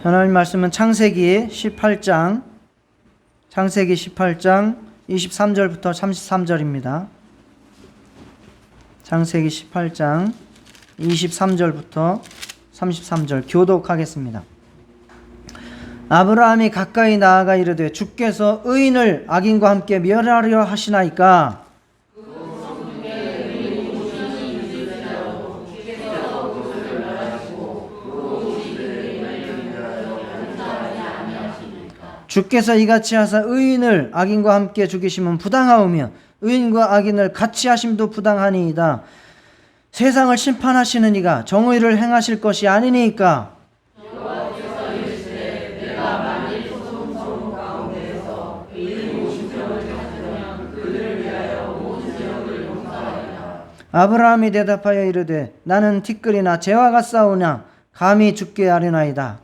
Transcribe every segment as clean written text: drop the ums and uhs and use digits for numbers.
하나님 말씀은 창세기 18장 23절부터 33절입니다. 창세기 18장 23절부터 33절 교독하겠습니다. 아브라함이 가까이 나아가 이르되 주께서 의인을 악인과 함께 멸하려 하시나이까? 주께서 이같이 하사 의인을 악인과 함께 죽이시면 부당하오며 의인과 악인을 같이 하심도 부당하니이다. 세상을 심판하시는 이가 정의를 행하실 것이 아니니까? 여호와께서 이르시되 내가 만일 소돔 가운데에서 의인 50명을 찾으면 그들을 위하여 모든 지역을 용서하리라. 아브라함이 대답하여 이르되 나는 티끌이나 재와 같사오냐 감히 죽게 하려나이다.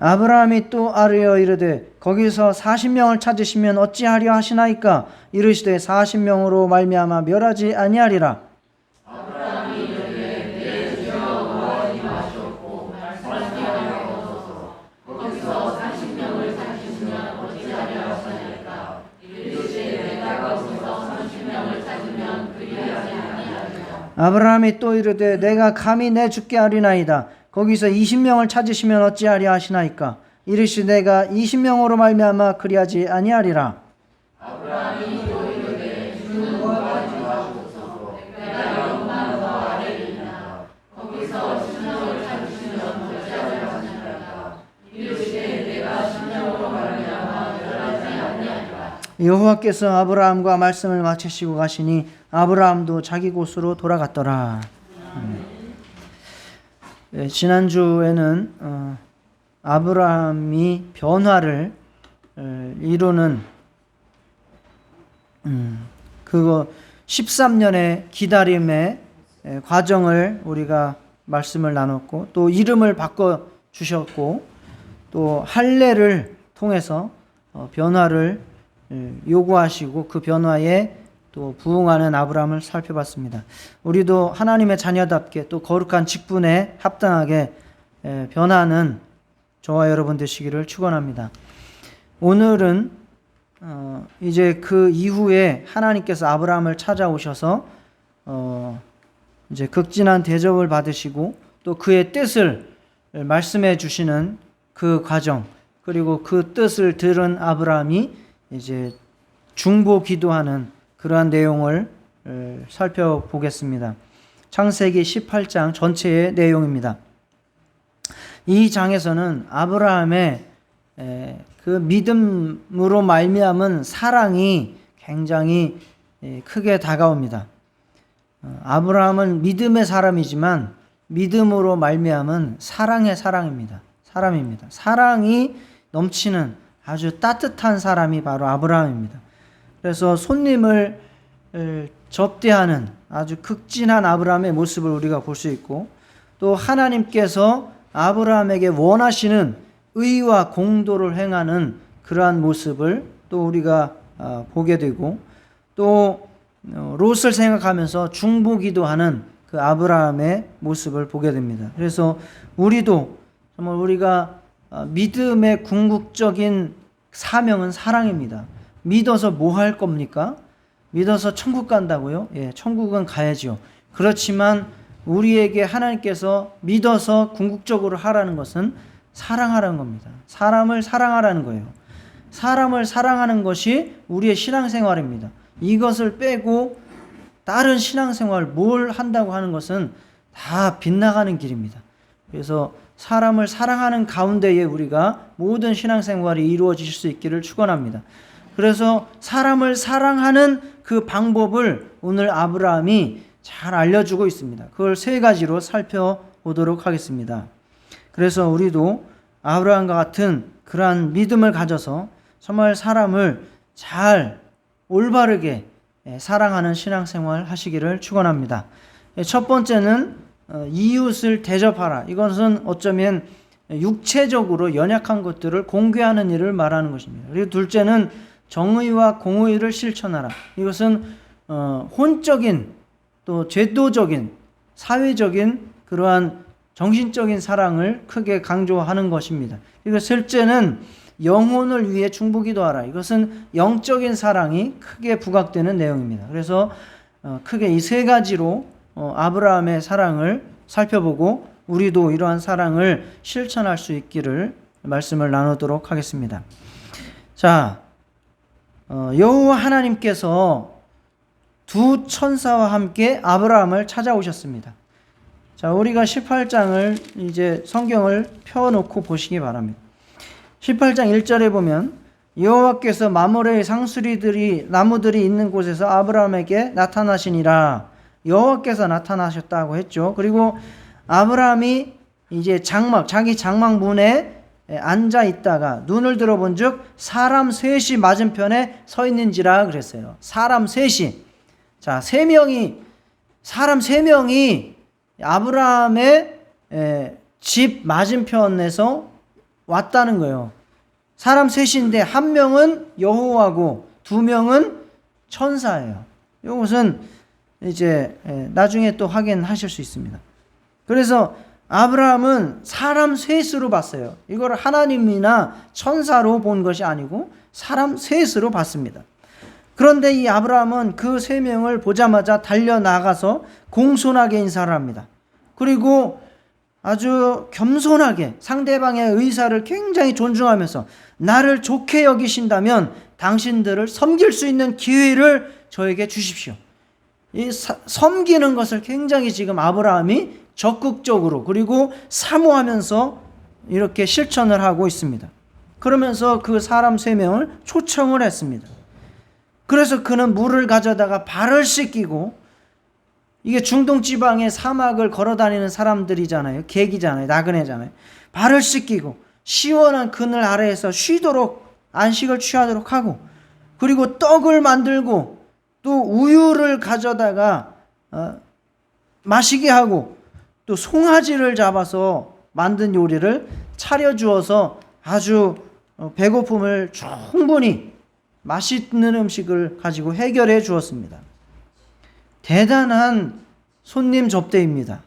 아브라함이 또 아뢰어 이르되 거기서 40명을 찾으시면 어찌하려 하시나이까? 이르시되 40명으로 말미암아 멸하지 아니하리라. 아브라함이 이르되 내 주여 노하지 마시옵고 말씀하옵소서. 거기서 40명을 찾으시면 어찌하려 하시나이까? 이르시되 내가 거기서 30명을 찾으면 그리하지 아니하리라. 아브라함이 또 이르되 내가 감히 내 주께 아뢰나이다. 거기서 20명을 찾으시면 어찌하려 하시나이까? 이르시되 내가 20명으로 말미암아 그리하지 아니하리라. 아브라함이 또 이르되 주는 노하지 마시옵소서. 내가 영만 더 아뢰리이다. 거기서 10명을 찾으시면 어찌하려 하시나이까? 이르시되 내가 10명으로 말미암아 멸하지 아니하리라. 여호와께서 아브라함과 말씀을 마치시고 가시니 아브라함도 자기 곳으로 돌아갔더라. 지난주에는 아브라함이 변화를 이루는 그거 13년의 기다림의 과정을 우리가 말씀을 나눴고, 또 이름을 바꿔 주셨고, 또 할례를 통해서 변화를 요구하시고 그 변화에 또 부응하는 아브라함을 살펴봤습니다. 우리도 하나님의 자녀답게 또 거룩한 직분에 합당하게 변하는 저와 여러분 되시기를 축원합니다. 오늘은 이제 그 이후에 하나님께서 아브라함을 찾아오셔서 이제 극진한 대접을 받으시고 또 그의 뜻을 말씀해 주시는 그 과정, 그리고 그 뜻을 들은 아브라함이 이제 중보 기도하는 그러한 내용을 살펴보겠습니다. 창세기 18장 전체의 내용입니다. 이 장에서는 아브라함의 그 믿음으로 말미암은 사랑이 굉장히 크게 다가옵니다. 아브라함은 믿음의 사람이지만 믿음으로 말미암은 사랑의 사람입니다. 사랑이 넘치는 아주 따뜻한 사람이 바로 아브라함입니다. 그래서 손님을 접대하는 아주 극진한 아브라함의 모습을 우리가 볼 수 있고, 또 하나님께서 아브라함에게 원하시는 의와 공도를 행하는 그러한 모습을 또 우리가 보게 되고, 또 롯을 생각하면서 중보기도하는 그 아브라함의 모습을 보게 됩니다. 그래서 우리도 정말 우리가 믿음의 궁극적인 사명은 사랑입니다. 믿어서 뭐 할 겁니까? 믿어서 천국 간다고요? 예, 천국은 가야죠. 그렇지만 우리에게 하나님께서 믿어서 궁극적으로 하라는 것은 사랑하라는 겁니다. 사람을 사랑하라는 거예요. 사람을 사랑하는 것이 우리의 신앙생활입니다. 이것을 빼고 다른 신앙생활 뭘 한다고 하는 것은 다 빗나가는 길입니다. 그래서 사람을 사랑하는 가운데에 우리가 모든 신앙생활이 이루어질 수 있기를 축원합니다. 그래서 사람을 사랑하는 그 방법을 오늘 아브라함이 잘 알려주고 있습니다. 그걸 세 가지로 살펴보도록 하겠습니다. 그래서 우리도 아브라함과 같은 그러한 믿음을 가져서 정말 사람을 잘 올바르게 사랑하는 신앙생활 하시기를 축원합니다. 첫 번째는 이웃을 대접하라. 이것은 어쩌면 육체적으로 연약한 것들을 공개하는 일을 말하는 것입니다. 그리고 둘째는 정의와 공의를 실천하라. 이것은 혼적인 또 제도적인 사회적인 그러한 정신적인 사랑을 크게 강조하는 것입니다. 그리고 셋째는 영혼을 위해 중보기도하라. 이것은 영적인 사랑이 크게 부각되는 내용입니다. 그래서 크게 이 세 가지로 아브라함의 사랑을 살펴보고 우리도 이러한 사랑을 실천할 수 있기를 말씀을 나누도록 하겠습니다. 자, 여호와 하나님께서 두 천사와 함께 아브라함을 찾아오셨습니다. 자, 우리가 18장을 이제 성경을 펴놓고 보시기 바랍니다. 18장 1절에 보면 여호와께서 마므레의 상수리들이 나무들이 있는 곳에서 아브라함에게 나타나시니라. 여호와께서 나타나셨다고 했죠. 그리고 아브라함이 이제 자기 장막 문에 앉아 있다가 눈을 들어본즉 사람 셋이 맞은편에 서 있는지라 그랬어요. 사람 셋이. 자, 사람 세 명이 아브라함의 집 맞은편에서 왔다는 거예요. 사람 셋인데 한 명은 여호와고 두 명은 천사예요. 이것은 이제 나중에 또 확인하실 수 있습니다. 그래서 아브라함은 사람 셋으로 봤어요. 이걸 하나님이나 천사로 본 것이 아니고 사람 셋으로 봤습니다. 그런데 이 아브라함은 그 세 명을 보자마자 달려나가서 공손하게 인사를 합니다. 그리고 아주 겸손하게 상대방의 의사를 굉장히 존중하면서 나를 좋게 여기신다면 당신들을 섬길 수 있는 기회를 저에게 주십시오. 이 섬기는 것을 굉장히 지금 아브라함이 적극적으로 그리고 사모하면서 이렇게 실천을 하고 있습니다. 그러면서 그 사람 세 명을 초청을 했습니다. 그래서 그는 물을 가져다가 발을 씻기고, 이게 중동 지방의 사막을 걸어다니는 사람들이잖아요. 객이잖아요. 나그네잖아요. 발을 씻기고 시원한 그늘 아래에서 쉬도록 안식을 취하도록 하고, 그리고 떡을 만들고 또 우유를 가져다가 마시게 하고 또 송아지를 잡아서 만든 요리를 차려주어서 아주 배고픔을 충분히 맛있는 음식을 가지고 해결해 주었습니다. 대단한 손님 접대입니다.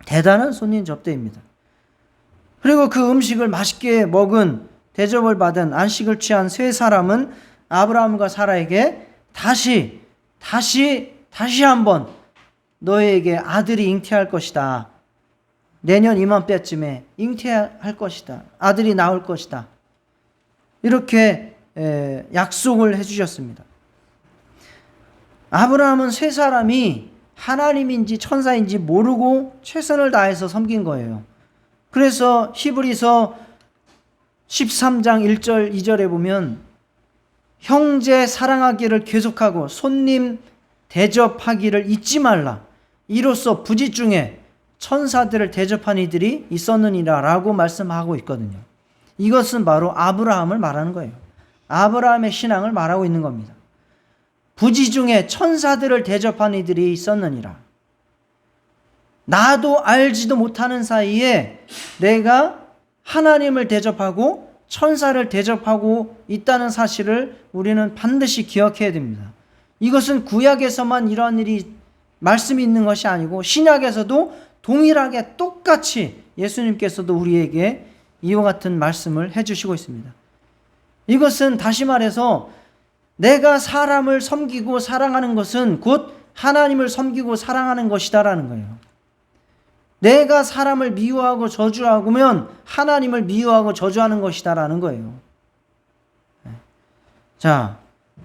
대단한 손님 접대입니다. 그리고 그 음식을 맛있게 먹은, 대접을 받은, 안식을 취한 세 사람은 아브라함과 사라에게 다시 한번 너에게 아들이 잉태할 것이다. 내년 이맘때쯤에 잉태할 것이다. 아들이 나올 것이다. 이렇게 약속을 해주셨습니다. 아브라함은 세 사람이 하나님인지 천사인지 모르고 최선을 다해서 섬긴 거예요. 그래서 히브리서 13장 1절 2절에 보면 형제 사랑하기를 계속하고 손님 대접하기를 잊지 말라. 이로써 부짓 중에 천사들을 대접한 이들이 있었느니라 라고 말씀하고 있거든요. 이것은 바로 아브라함을 말하는 거예요. 아브라함의 신앙을 말하고 있는 겁니다. 부지 중에 천사들을 대접한 이들이 있었느니라. 나도 알지도 못하는 사이에 내가 하나님을 대접하고 천사를 대접하고 있다는 사실을 우리는 반드시 기억해야 됩니다. 이것은 구약에서만 이러한 일이 말씀이 있는 것이 아니고 신약에서도 동일하게 똑같이 예수님께서도 우리에게 이와 같은 말씀을 해주시고 있습니다. 이것은 다시 말해서 내가 사람을 섬기고 사랑하는 것은 곧 하나님을 섬기고 사랑하는 것이다라는 거예요. 내가 사람을 미워하고 저주하면 하나님을 미워하고 저주하는 것이다라는 거예요. 자,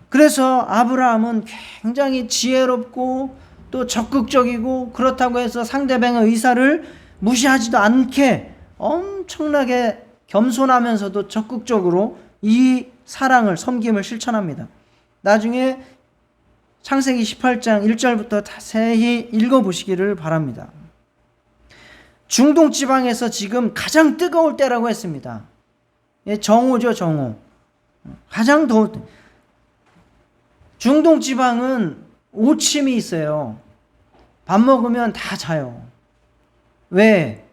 그래서 아브라함은 굉장히 지혜롭고 또 적극적이고, 그렇다고 해서 상대방의 의사를 무시하지도 않게 엄청나게 겸손하면서도 적극적으로 이 사랑을, 섬김을 실천합니다. 나중에 창세기 18장 1절부터 자세히 읽어보시기를 바랍니다. 중동 지방에서 지금 가장 뜨거울 때라고 했습니다. 정오죠, 정오. 가장 더울 때. 중동 지방은 오침이 있어요. 밥 먹으면 다 자요. 왜?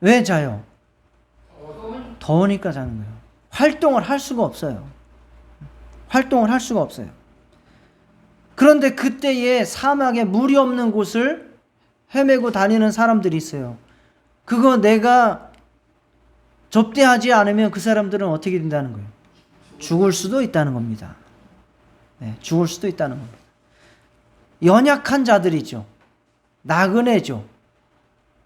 왜 자요? 더우니까 자는 거예요. 활동을 할 수가 없어요. 활동을 할 수가 없어요. 그런데 그때에 사막에 물이 없는 곳을 헤매고 다니는 사람들이 있어요. 그거 내가 접대하지 않으면 그 사람들은 어떻게 된다는 거예요? 죽을 수도 있다는 겁니다. 네, 죽을 수도 있다는 겁니다. 연약한 자들이죠. 나그네죠.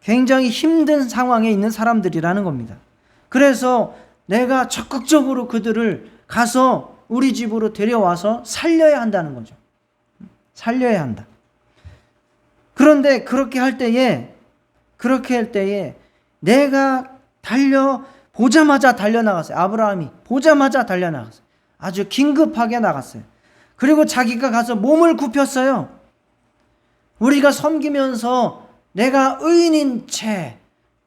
굉장히 힘든 상황에 있는 사람들이라는 겁니다. 그래서 내가 적극적으로 그들을 가서 우리 집으로 데려와서 살려야 한다는 거죠. 살려야 한다. 그런데 그렇게 할 때에 내가 보자마자 달려나갔어요. 아브라함이 보자마자 달려나갔어요. 아주 긴급하게 나갔어요. 그리고 자기가 가서 몸을 굽혔어요. 우리가 섬기면서 내가 의인인 채,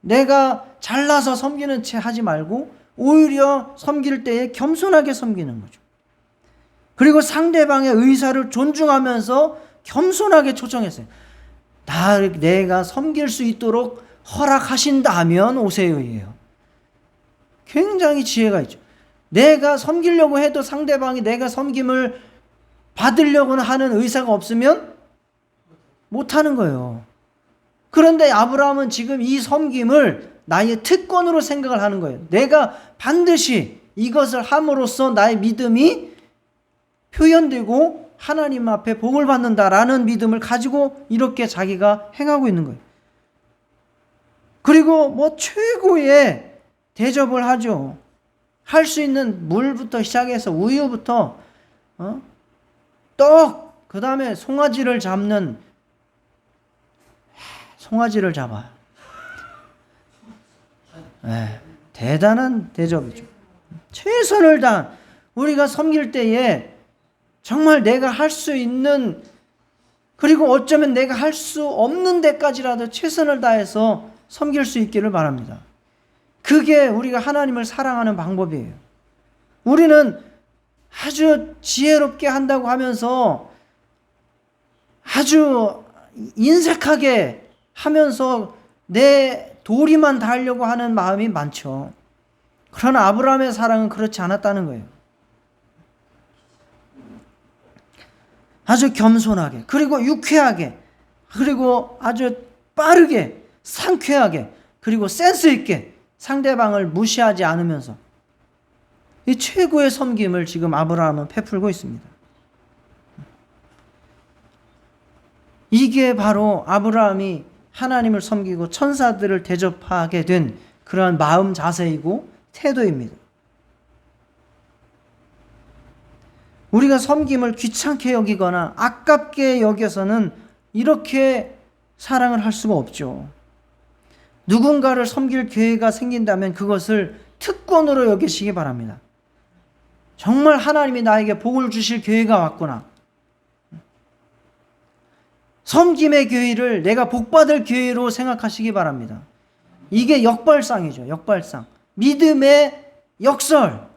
내가 잘나서 섬기는 채 하지 말고 오히려 섬길 때에 겸손하게 섬기는 거죠. 그리고 상대방의 의사를 존중하면서 겸손하게 초청했어요. 내가 섬길 수 있도록 허락하신다면 오세요예요. 굉장히 지혜가 있죠. 내가 섬기려고 해도 상대방이 내가 섬김을 받으려고 하는 의사가 없으면 못하는 거예요. 그런데 아브라함은 지금 이 섬김을 나의 특권으로 생각을 하는 거예요. 내가 반드시 이것을 함으로써 나의 믿음이 표현되고 하나님 앞에 복을 받는다라는 믿음을 가지고 이렇게 자기가 행하고 있는 거예요. 그리고 최고의 대접을 하죠. 할 수 있는 물부터 시작해서 우유부터 떡, 그 다음에 송아지를 잡아요. 네, 대단한 대접이죠. 최선을 다한, 우리가 섬길 때에 정말 내가 할 수 있는, 그리고 어쩌면 내가 할 수 없는 데까지라도 최선을 다해서 섬길 수 있기를 바랍니다. 그게 우리가 하나님을 사랑하는 방법이에요. 우리는 아주 지혜롭게 한다고 하면서 아주 인색하게 하면서 내 도리만 다 하려고 하는 마음이 많죠. 그러나 아브라함의 사랑은 그렇지 않았다는 거예요. 아주 겸손하게, 그리고 유쾌하게, 그리고 아주 빠르게, 상쾌하게, 그리고 센스 있게 상대방을 무시하지 않으면서 이 최고의 섬김을 지금 아브라함은 베풀고 있습니다. 이게 바로 아브라함이 하나님을 섬기고 천사들을 대접하게 된 그러한 마음 자세이고 태도입니다. 우리가 섬김을 귀찮게 여기거나 아깝게 여겨서는 이렇게 사랑을 할 수가 없죠. 누군가를 섬길 기회가 생긴다면 그것을 특권으로 여기시기 바랍니다. 정말 하나님이 나에게 복을 주실 기회가 왔구나. 섬김의 기회를 내가 복받을 기회로 생각하시기 바랍니다. 이게 역발상이죠. 역발상. 믿음의 역설.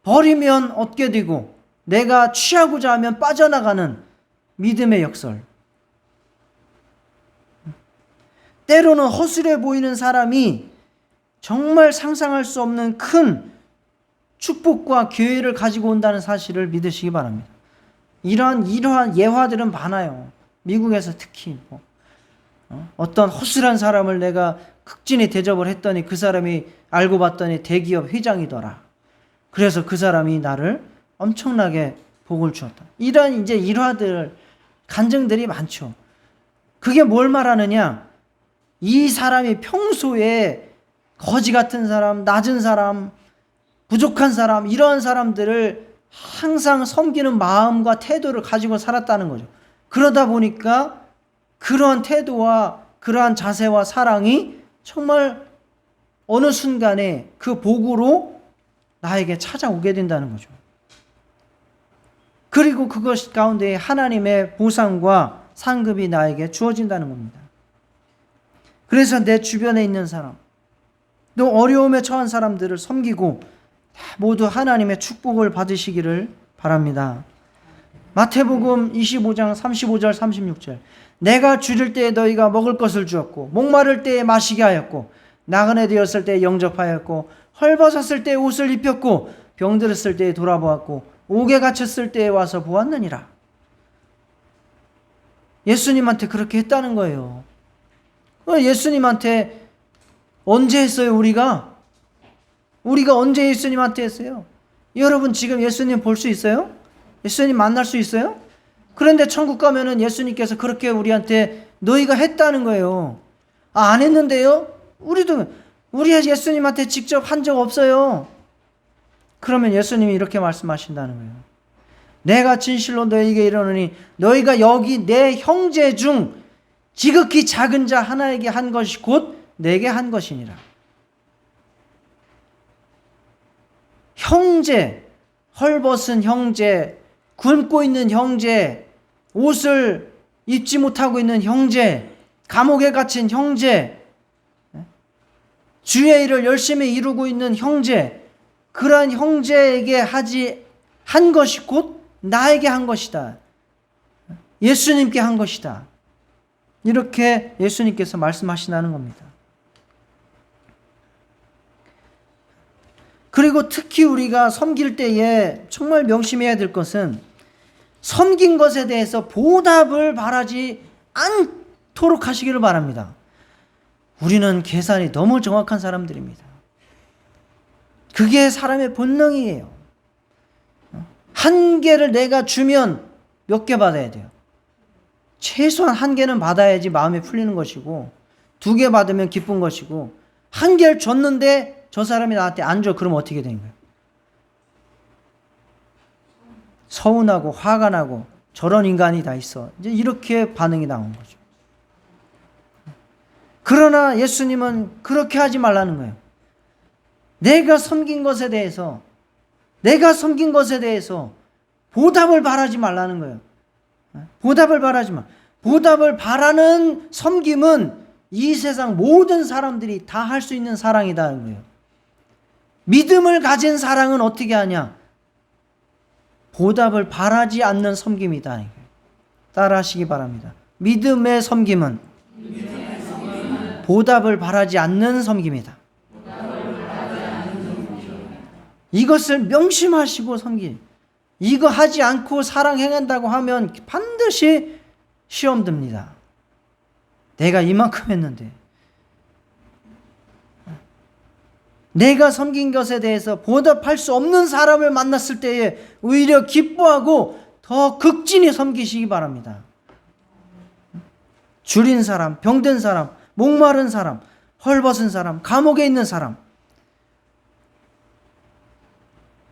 버리면 얻게 되고 내가 취하고자 하면 빠져나가는 믿음의 역설. 때로는 허술해 보이는 사람이 정말 상상할 수 없는 큰 축복과 기회를 가지고 온다는 사실을 믿으시기 바랍니다. 이러한 예화들은 많아요. 미국에서 특히 어떤 허술한 사람을 내가 극진히 대접을 했더니 그 사람이 알고 봤더니 대기업 회장이더라. 그래서 그 사람이 나를 엄청나게 복을 주었다. 이런 이제 일화들, 간증들이 많죠. 그게 뭘 말하느냐? 이 사람이 평소에 거지 같은 사람, 낮은 사람, 부족한 사람, 이런 사람들을 항상 섬기는 마음과 태도를 가지고 살았다는 거죠. 그러다 보니까 그러한 태도와 그러한 자세와 사랑이 정말 어느 순간에 그 복으로 나에게 찾아오게 된다는 거죠. 그리고 그것 가운데 하나님의 보상과 상급이 나에게 주어진다는 겁니다. 그래서 내 주변에 있는 사람, 또 어려움에 처한 사람들을 섬기고 모두 하나님의 축복을 받으시기를 바랍니다. 마태복음 25장 35절 36절. 내가 줄일 때에 너희가 먹을 것을 주었고 목마를 때에 마시게 하였고 나그네 되었을 때에 영접하였고 헐벗었을 때에 옷을 입혔고 병들었을 때에 돌아보았고 옥에 갇혔을 때에 와서 보았느니라. 예수님한테 그렇게 했다는 거예요. 예수님한테 언제 했어요? 우리가 언제 예수님한테 했어요? 여러분 지금 예수님 볼 수 있어요? 예수님 만날 수 있어요? 그런데 천국 가면은 예수님께서 그렇게 우리한테 너희가 했다는 거예요. 안 했는데요? 우리 예수님한테 직접 한 적 없어요. 그러면 예수님이 이렇게 말씀하신다는 거예요. 내가 진실로 너희에게 이르노니 너희가 여기 내 형제 중 지극히 작은 자 하나에게 한 것이 곧 내게 한 것이니라. 형제, 헐벗은 형제, 굶고 있는 형제, 옷을 입지 못하고 있는 형제, 감옥에 갇힌 형제, 주의 일을 열심히 이루고 있는 형제, 그러한 형제에게 한 것이 곧 나에게 한 것이다. 예수님께 한 것이다. 이렇게 예수님께서 말씀하신다는 겁니다. 그리고 특히 우리가 섬길 때에 정말 명심해야 될 것은 섬긴 것에 대해서 보답을 바라지 않도록 하시기를 바랍니다. 우리는 계산이 너무 정확한 사람들입니다. 그게 사람의 본능이에요. 한 개를 내가 주면 몇 개 받아야 돼요? 최소한 한 개는 받아야지 마음이 풀리는 것이고, 2개 받으면 기쁜 것이고, 한 개를 줬는데 저 사람이 나한테 안 줘. 그럼 어떻게 되는 거예요? 서운하고 화가 나고 저런 인간이 다 있어. 이제 이렇게 반응이 나온 거죠. 그러나 예수님은 그렇게 하지 말라는 거예요. 내가 섬긴 것에 대해서 보답을 바라지 말라는 거예요. 보답을 바라지 마. 보답을 바라는 섬김은 이 세상 모든 사람들이 다 할 수 있는 사랑이다는 거예요. 믿음을 가진 사랑은 어떻게 하냐? 보답을 바라지 않는 섬김이다. 따라 하시기 바랍니다. 믿음의 섬김은 보답을 바라지 않는 섬김이다. 이것을 명심하시고 섬기. 이거 하지 않고 사랑 행한다고 하면 반드시 시험 듭니다. 내가 이만큼 했는데. 내가 섬긴 것에 대해서 보답할 수 없는 사람을 만났을 때에 오히려 기뻐하고 더 극진히 섬기시기 바랍니다. 줄인 사람, 병든 사람, 목마른 사람, 헐벗은 사람, 감옥에 있는 사람,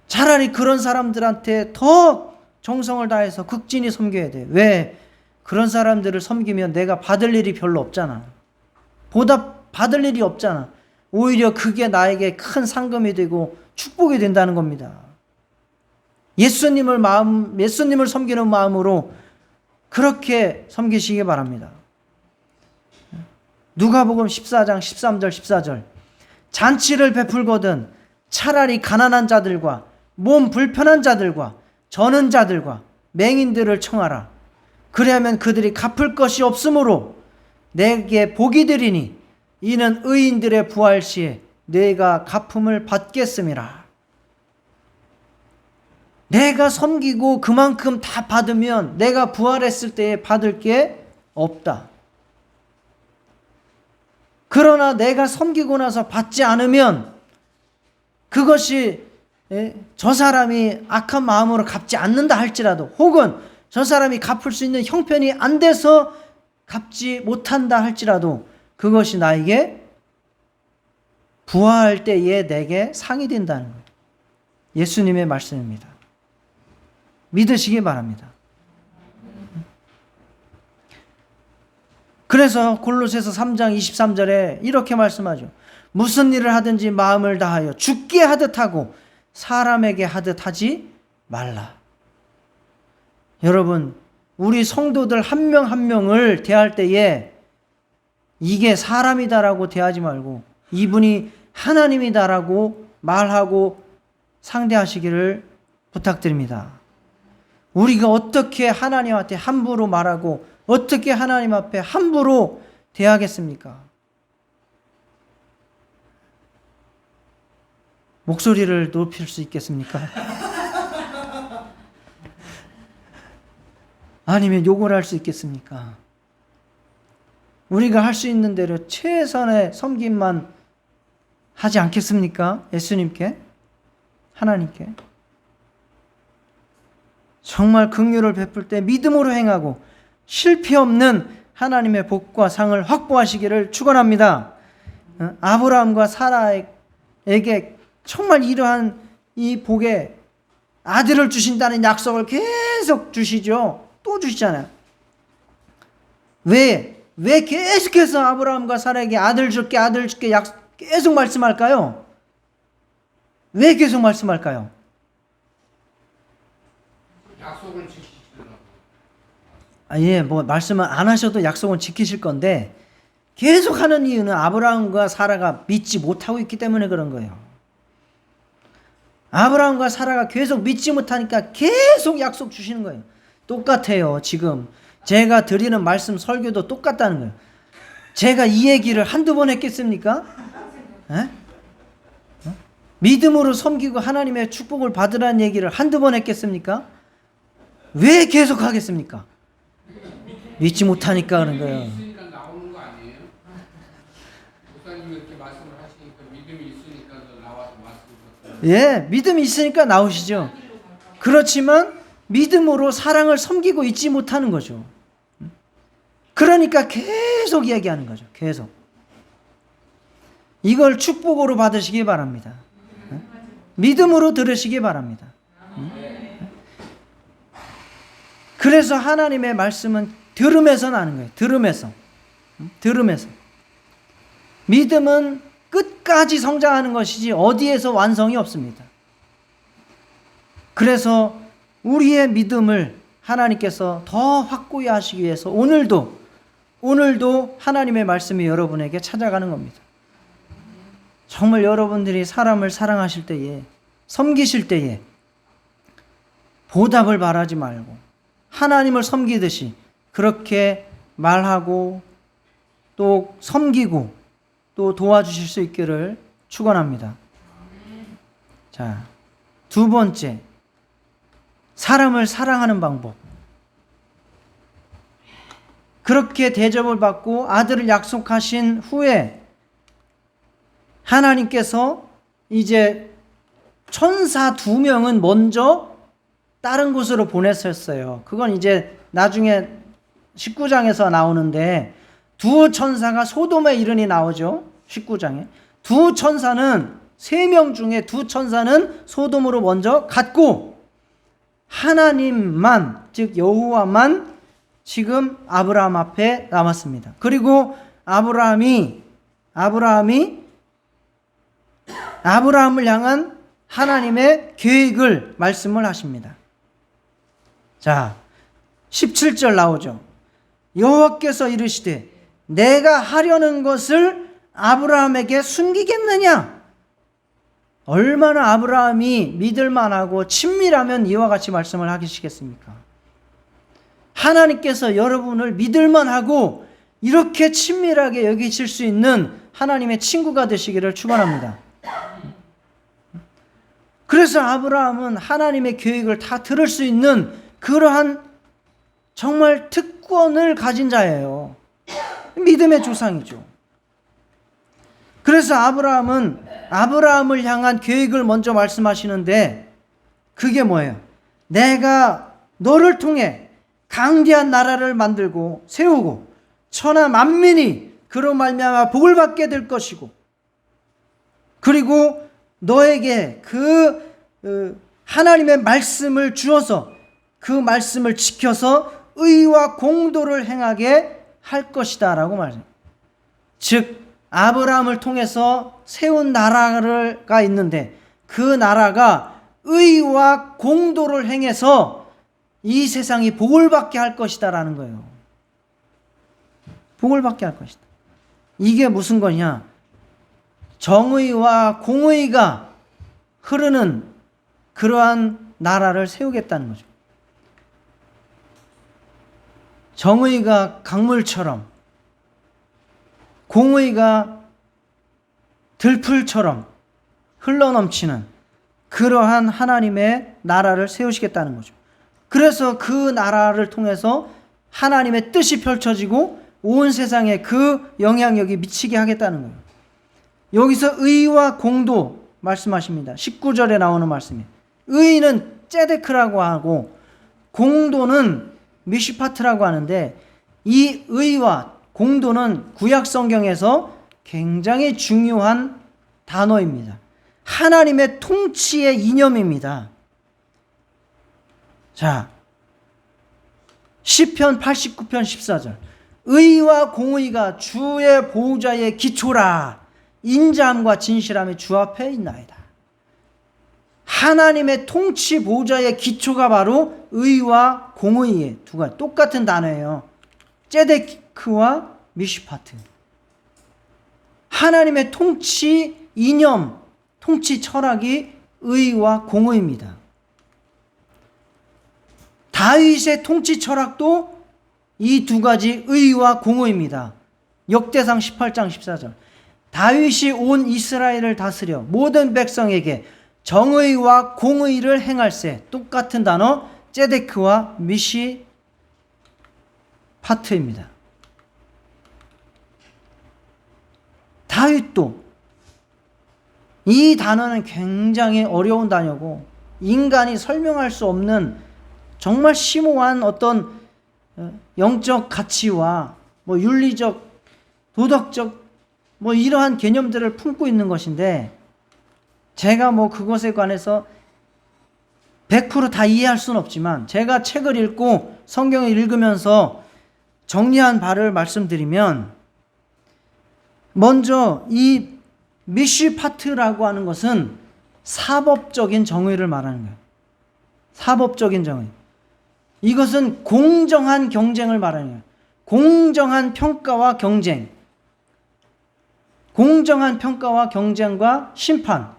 차라리 그런 사람들한테 더 정성을 다해서 극진히 섬겨야 돼요. 왜? 그런 사람들을 섬기면 내가 받을 일이 별로 없잖아. 보답 받을 일이 없잖아. 오히려 그게 나에게 큰 상금이 되고 축복이 된다는 겁니다. 예수님을 섬기는 마음으로 그렇게 섬기시기 바랍니다. 누가복음 14장 13절 14절. 잔치를 베풀거든 차라리 가난한 자들과 몸 불편한 자들과 저는 자들과 맹인들을 청하라. 그리하면 그들이 갚을 것이 없으므로 내게 복이 되리니 이는 의인들의 부활 시에 내가 갚음을 받겠음이라. 내가 섬기고 그만큼 다 받으면 내가 부활했을 때에 받을 게 없다. 그러나 내가 섬기고 나서 받지 않으면 그것이 저 사람이 악한 마음으로 갚지 않는다 할지라도, 혹은 저 사람이 갚을 수 있는 형편이 안 돼서 갚지 못한다 할지라도 그것이 나에게 부활할 때에 내게 상이 된다는 거예요. 예수님의 말씀입니다. 믿으시기 바랍니다. 그래서 골로새서 3장 23절에 이렇게 말씀하죠. 무슨 일을 하든지 마음을 다하여 죽게 하듯 하고 사람에게 하듯 하지 말라. 여러분, 우리 성도들 한 명 한 명을 대할 때에 이게 사람이다라고 대하지 말고 이분이 하나님이다라고 말하고 상대하시기를 부탁드립니다. 우리가 어떻게 하나님한테 함부로 말하고 어떻게 하나님 앞에 함부로 대하겠습니까? 목소리를 높일 수 있겠습니까? 아니면 욕을 할 수 있겠습니까? 우리가 할 수 있는 대로 최선의 섬김만 하지 않겠습니까? 예수님께, 하나님께. 정말 긍휼을 베풀 때 믿음으로 행하고 실패 없는 하나님의 복과 상을 확보하시기를 축원합니다. 아브라함과 사라에게 정말 이러한 이 복에 아들을 주신다는 약속을 계속 주시죠. 또 주시잖아요. 왜 계속해서 아브라함과 사라에게 아들 줄게 계속 말씀할까요? 왜 계속 말씀할까요? 약속을 지키시더라고요. 예, 뭐 말씀을 안 하셔도 약속은 지키실 건데 계속 하는 이유는 아브라함과 사라가 믿지 못하고 있기 때문에 그런 거예요. 아브라함과 사라가 계속 믿지 못하니까 계속 약속 주시는 거예요. 똑같아요. 지금 제가 드리는 말씀 설교도 똑같다는 거예요. 제가 이 얘기를 한두 번 했겠습니까? 에? 믿음으로 섬기고 하나님의 축복을 받으라는 얘기를 한두 번 했겠습니까? 왜 계속 하겠습니까? 믿지 못하니까 그런 거예요. 믿음이 있으니까 나오는 거 아니에요? 목사님이 이렇게 말씀을 하시니까 믿음이 있으니까 나와서 말씀을. 예, 믿음이 있으니까 나오시죠. 그렇지만 믿음으로 사랑을 섬기고 있지 못하는 거죠. 그러니까 계속 이야기하는 거죠. 계속. 이걸 축복으로 받으시기 바랍니다. 믿음으로 들으시기 바랍니다. 그래서 하나님의 말씀은 들음에서 나는 거예요. 들음에서. 믿음은 끝까지 성장하는 것이지 어디에서 완성이 없습니다. 그래서 우리의 믿음을 하나님께서 더 확고히 하시기 위해서 오늘도 하나님의 말씀이 여러분에게 찾아가는 겁니다. 정말 여러분들이 사람을 사랑하실 때에, 섬기실 때에 보답을 바라지 말고 하나님을 섬기듯이 그렇게 말하고 또 섬기고 또 도와주실 수 있기를 축원합니다. 자, 두 번째, 사람을 사랑하는 방법. 그렇게 대접을 받고 아들을 약속하신 후에 하나님께서 이제 천사 2명은 먼저 다른 곳으로 보냈었어요. 그건 이제 나중에 19장에서 나오는데 두 천사가 소돔에 이르니 나오죠. 19장에. 두 천사는 3명 중에 두 천사는 소돔으로 먼저 갔고 하나님만, 즉 여호와만 지금 아브라함 앞에 남았습니다. 그리고 아브라함을 향한 하나님의 계획을 말씀을 하십니다. 자, 17절 나오죠. 여호와께서 이르시되 내가 하려는 것을 아브라함에게 숨기겠느냐? 얼마나 아브라함이 믿을만하고 친밀하면 이와 같이 말씀을 하시겠습니까? 하나님께서 여러분을 믿을만하고 이렇게 친밀하게 여기실 수 있는 하나님의 친구가 되시기를 축원합니다. 그래서 아브라함은 하나님의 계획을 다 들을 수 있는 그러한 정말 특권을 가진 자예요. 믿음의 조상이죠. 그래서 아브라함을 향한 계획을 먼저 말씀하시는데 그게 뭐예요? 내가 너를 통해 강대한 나라를 만들고 세우고 천하 만민이 그로 말미암아 복을 받게 될 것이고 그리고 너에게 하나님의 말씀을 주어서 그 말씀을 지켜서 의와 공도를 행하게 할 것이다 라고 말해요. 즉 아브라함을 통해서 세운 나라가 있는데 그 나라가 의와 공도를 행해서 이 세상이 복을 받게 할 것이다 라는 거예요. 복을 받게 할 것이다. 이게 무슨 거냐? 정의와 공의가 흐르는 그러한 나라를 세우겠다는 거죠. 정의가 강물처럼, 공의가 들풀처럼 흘러넘치는 그러한 하나님의 나라를 세우시겠다는 거죠. 그래서 그 나라를 통해서 하나님의 뜻이 펼쳐지고 온 세상에 그 영향력이 미치게 하겠다는 거예요. 여기서 의와 공도 말씀하십니다. 19절에 나오는 말씀이에요. 의는 ጼ데크라고 하고 공도는 미슈파트라고 하는데, 이 의와 공도는 구약 성경에서 굉장히 중요한 단어입니다. 하나님의 통치의 이념입니다. 자, 시편 89편 14절. 의와 공의가 주의 보호자의 기초라. 인자함과 진실함이 주 앞에 있나이다. 하나님의 통치 보호자의 기초가 바로 의와 공의의 두 가지 똑같은 단어예요. ጼ데크와 미슈파트. 하나님의 통치 이념, 통치 철학이 의와 공의입니다. 다윗의 통치 철학도 이 두 가지 의와 공의입니다. 역대상 18장 14절. 다윗이 온 이스라엘을 다스려 모든 백성에게 정의와 공의를 행할세. 똑같은 단어 ጼ데크와 미시파트입니다. 다윗도 이 단어는 굉장히 어려운 단어고 인간이 설명할 수 없는 정말 심오한 어떤 영적 가치와 윤리적, 도덕적 이러한 개념들을 품고 있는 것인데, 제가 그것에 관해서 100% 다 이해할 수는 없지만 제가 책을 읽고 성경을 읽으면서 정리한 바를 말씀드리면, 먼저 이 미슈파트라고 하는 것은 사법적인 정의를 말하는 거예요. 사법적인 정의. 이것은 공정한 경쟁을 말하는 거예요. 공정한 평가와 경쟁. 공정한 평가와 경쟁과 심판.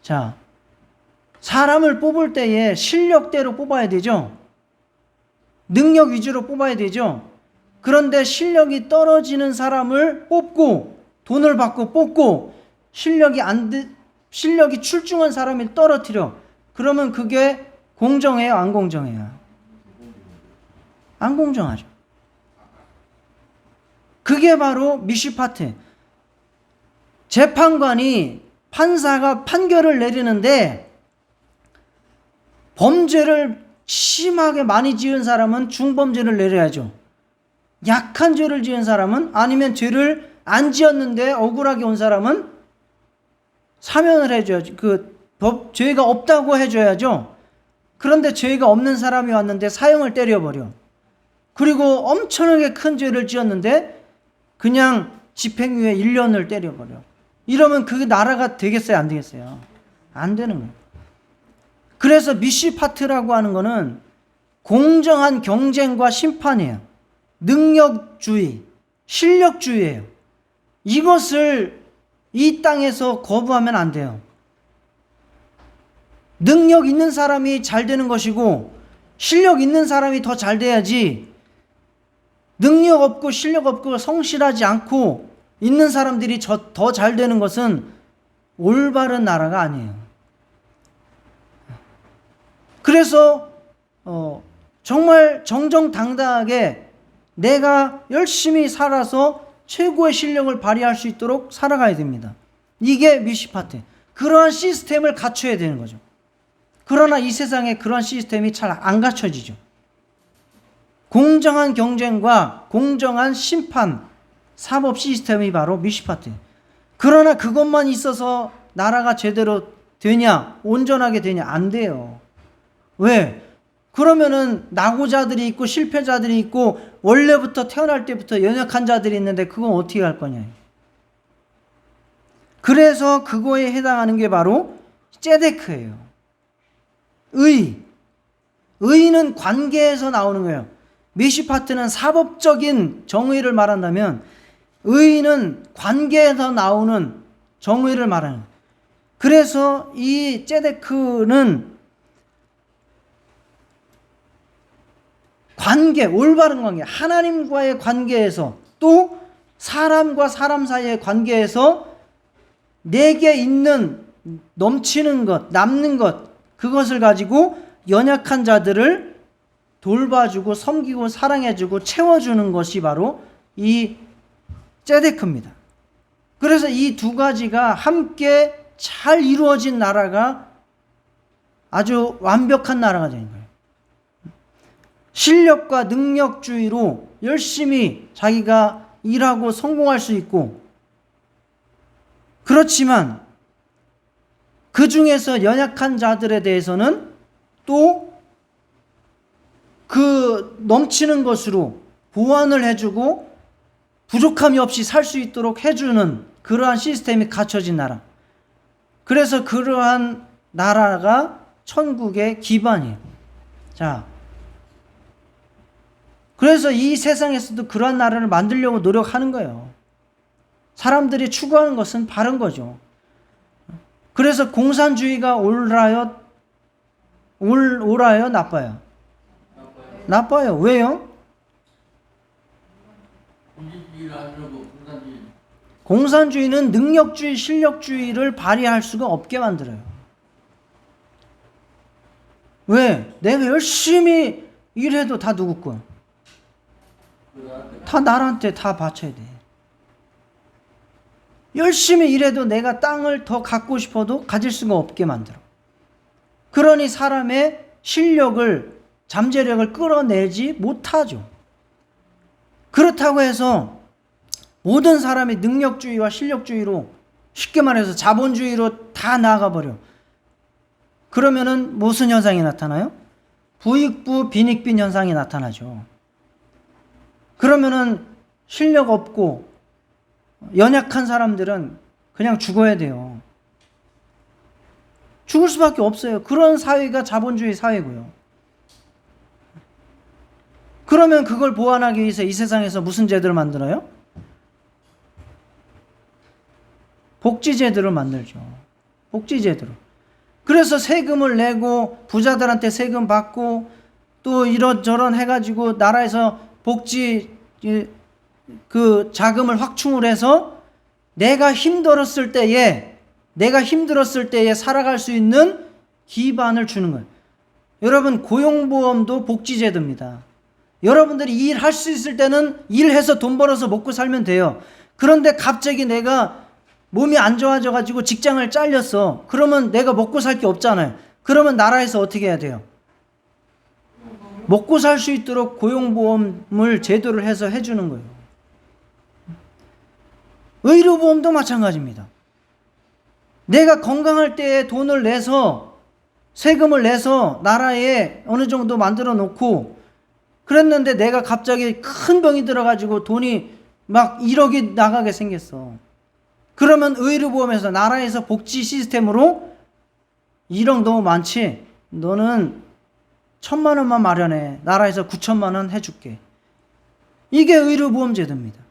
자, 사람을 뽑을 때에 실력대로 뽑아야 되죠. 능력 위주로 뽑아야 되죠. 그런데 실력이 떨어지는 사람을 뽑고 돈을 받고 뽑고 실력이 출중한 사람을 떨어뜨려. 그러면 그게 공정해요, 안 공정해요? 안 공정하죠. 그게 바로 미슈파트. 재판관이, 판사가 판결을 내리는데 범죄를 심하게 많이 지은 사람은 중범죄를 내려야죠. 약한 죄를 지은 사람은, 아니면 죄를 안 지었는데 억울하게 온 사람은 사면을 해줘야죠. 죄가 없다고 해줘야죠. 그런데 죄가 없는 사람이 왔는데 사형을 때려버려. 그리고 엄청나게 큰 죄를 지었는데 그냥 집행유예 1년을 때려버려. 이러면 그 나라가 되겠어요, 안 되겠어요? 안 되는 거예요. 그래서 미슈파트라고 하는 거는 공정한 경쟁과 심판이에요. 능력주의, 실력주의예요. 이것을 이 땅에서 거부하면 안 돼요. 능력 있는 사람이 잘 되는 것이고 실력 있는 사람이 더 잘 돼야지, 능력 없고 실력 없고 성실하지 않고 있는 사람들이 더 잘 되는 것은 올바른 나라가 아니에요. 그래서 정말 정정당당하게 내가 열심히 살아서 최고의 실력을 발휘할 수 있도록 살아가야 됩니다. 이게 미슈파트. 그러한 시스템을 갖춰야 되는 거죠. 그러나 이 세상에 그런 시스템이 잘 안 갖춰지죠. 공정한 경쟁과 공정한 심판, 사법 시스템이 바로 미슈파트. 그러나 그것만 있어서 나라가 제대로 되냐, 온전하게 되냐? 안 돼요. 왜? 그러면은 낙오자들이 있고 실패자들이 있고 원래부터 태어날 때부터 연약한 자들이 있는데 그건 어떻게 할 거냐. 그래서 그거에 해당하는 게 바로 ጼ데크예요. 의는 관계에서 나오는 거예요. 미슈파트는 사법적인 정의를 말한다면 의는 관계에서 나오는 정의를 말하는 거예요. 그래서 이 ጼ데크는 관계, 올바른 관계, 하나님과의 관계에서 또 사람과 사람 사이의 관계에서 내게 있는 넘치는 것, 남는 것, 그것을 가지고 연약한 자들을 돌봐주고 섬기고 사랑해주고 채워주는 것이 바로 이 ጼ데크입니다. 그래서 이 두 가지가 함께 잘 이루어진 나라가 아주 완벽한 나라가 되는 거예요. 실력과 능력주의로 열심히 자기가 일하고 성공할 수 있고, 그렇지만 그 중에서 연약한 자들에 대해서는 또 그 넘치는 것으로 보완을 해주고 부족함이 없이 살 수 있도록 해주는 그러한 시스템이 갖춰진 나라. 그래서 그러한 나라가 천국의 기반이에요. 자, 그래서 이 세상에서도 그러한 나라를 만들려고 노력하는 거예요. 사람들이 추구하는 것은 바른 거죠. 그래서 공산주의가 옳아요? 나빠요? 나빠요. 왜요? 공산주의는 능력주의, 실력주의를 발휘할 수가 없게 만들어요. 왜? 내가 열심히 일해도 다 누구 거야? 다 나한테 다 바쳐야 돼. 열심히 일해도 내가 땅을 더 갖고 싶어도 가질 수가 없게 만들어. 그러니 사람의 실력을, 잠재력을 끌어내지 못하죠. 그렇다고 해서 모든 사람이 능력주의와 실력주의로, 쉽게 말해서 자본주의로 다 나아가버려. 그러면은 무슨 현상이 나타나요? 부익부 빈익빈 현상이 나타나죠. 그러면은 실력 없고 연약한 사람들은 그냥 죽어야 돼요. 죽을 수밖에 없어요. 그런 사회가 자본주의 사회고요. 그러면 그걸 보완하기 위해서 이 세상에서 무슨 제도를 만들어요? 복지제도를 만들죠. 복지제도로. 그래서 세금을 내고 부자들한테 세금 받고 또 이런저런 해가지고 나라에서 복지 그 자금을 확충을 해서 내가 힘들었을 때에 살아갈 수 있는 기반을 주는 거예요. 여러분, 고용보험도 복지제도입니다. 여러분들이 일할 수 있을 때는 일해서 돈 벌어서 먹고 살면 돼요. 그런데 갑자기 내가 몸이 안 좋아져 가지고 직장을 잘렸어. 그러면 내가 먹고 살 게 없잖아요. 그러면 나라에서 어떻게 해야 돼요? 먹고 살 수 있도록 고용보험을 제도를 해서 해주는 거예요. 의료보험도 마찬가지입니다. 내가 건강할 때에 돈을 내서, 세금을 내서 나라에 어느 정도 만들어 놓고 그랬는데 내가 갑자기 큰 병이 들어가지고 돈이 막 1억이 나가게 생겼어. 그러면 의료보험에서, 나라에서 복지 시스템으로 1억 너무 많지? 너는 1,000만 원만 마련해. 나라에서 9천만 원 해줄게. 이게 의료보험 제도입니다.